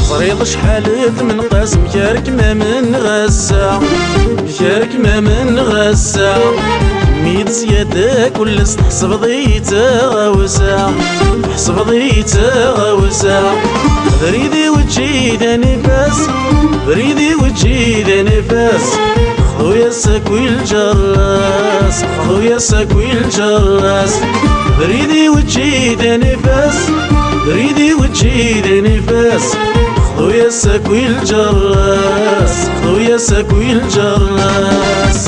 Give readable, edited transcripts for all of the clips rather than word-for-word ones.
صريض شحالت من قاسم شارك ما من غسا شارك ما من غسا ميت زيادة كل حسب ضيتا غوسا حسب ضيتا غوسا بريدي وجهي ذا نفاس بريدي وجهي ذا نفاس خذو يا ساكوي الجراس خذو يا ساكوي الجراس بريدي وجهي ذا نفاس بريدي وجهي ذا نفاس خذو يا ساكوي الجراس خذو يا ساكوي الجراس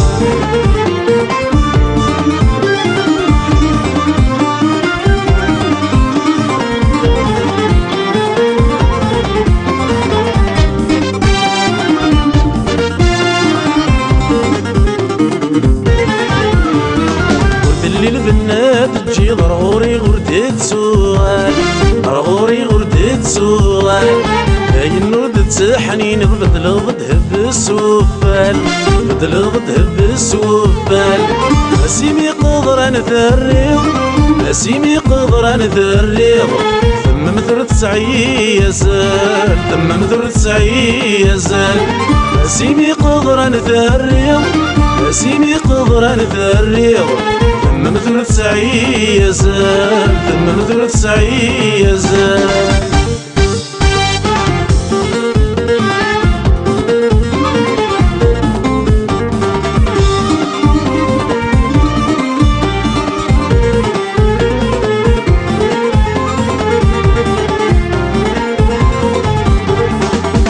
اللي البنات تجي ضروري غردت سؤال ضروري غردت سؤال باين ردت حنين بدل ضدهب السوفال بدل ضدهب السوفال اسيمي قدر نثريض اسيمي قدر نثريض ثم مثل تسعي يزال ثم مثل تسعي يزال اسيمي قدر نثريض اسيمي قدر نثريض ثم مثل تسعي يزال ثم مثل تسعي يزال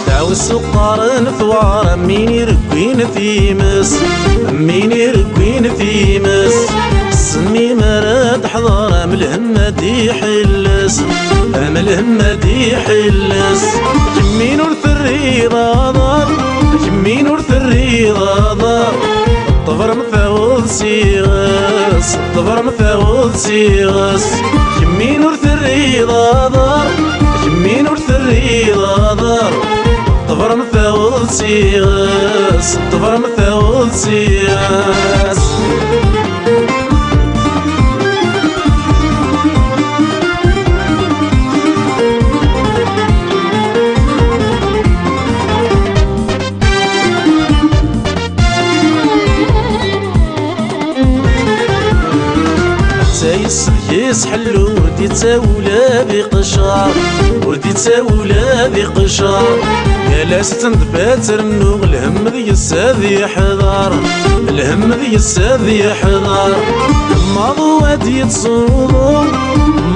دعو السقار ثوار مين يركوين في مس مين يركوين في مس سني مراد حضر ملهم دي حلس ملهم دي حلس جمين ورث الريضة دار جمين ورث الريضة دار الطفر مثاوض سيغس الطفر مثاوض سيغس جمين ورث الريضة دار جمين ورث الريضة دار الطفر مثاوض سيغس الطفر مثاوض سيغس يسحلو وردي تساولا بقشار وردي تساولا بقشار يا لاس تنذبات رنو الهم ذي الساذ يحضر الهم ذي الساذ يحضر ماضو وادي تصودو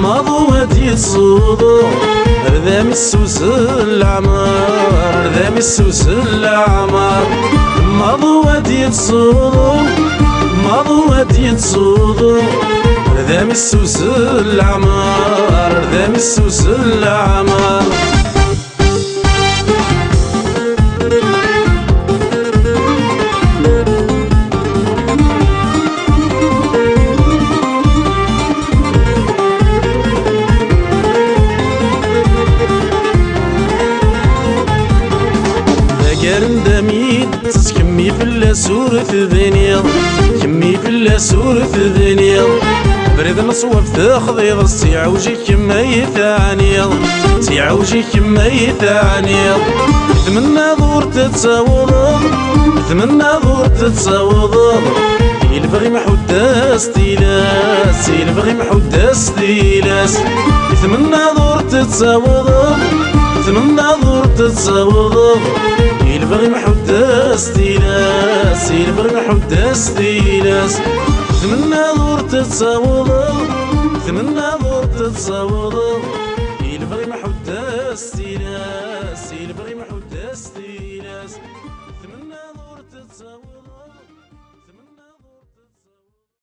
ماضو وادي تصودو ردامي السوس العمار ردامي السوس العمار ماضو وادي تصودو ماضو وادي تصودو ردامي السوس العمار ردامي السوس العمار ذاكرن دميد تسكمي في اللاسورة ذنيا كمي في اللاسورة ذنيا بريد نصوف تاخذيض تيعوجي كما يثانيض تيعوجي كما يثانيض يتمنى ظهور تتصاوض يتمنى ظهور تتصاوض يلبغي محوداس تيلاس يلبغي محوداس تيلاس يتمنى ظهور تتصاوض يتمنى ظهور تتصاوض يلبغي محوداس تيلاس يلبغي محوداس تيلاس يتمنى ظهور تتصاوض يتمنى ظهور تتصاوض يلبغي محوداس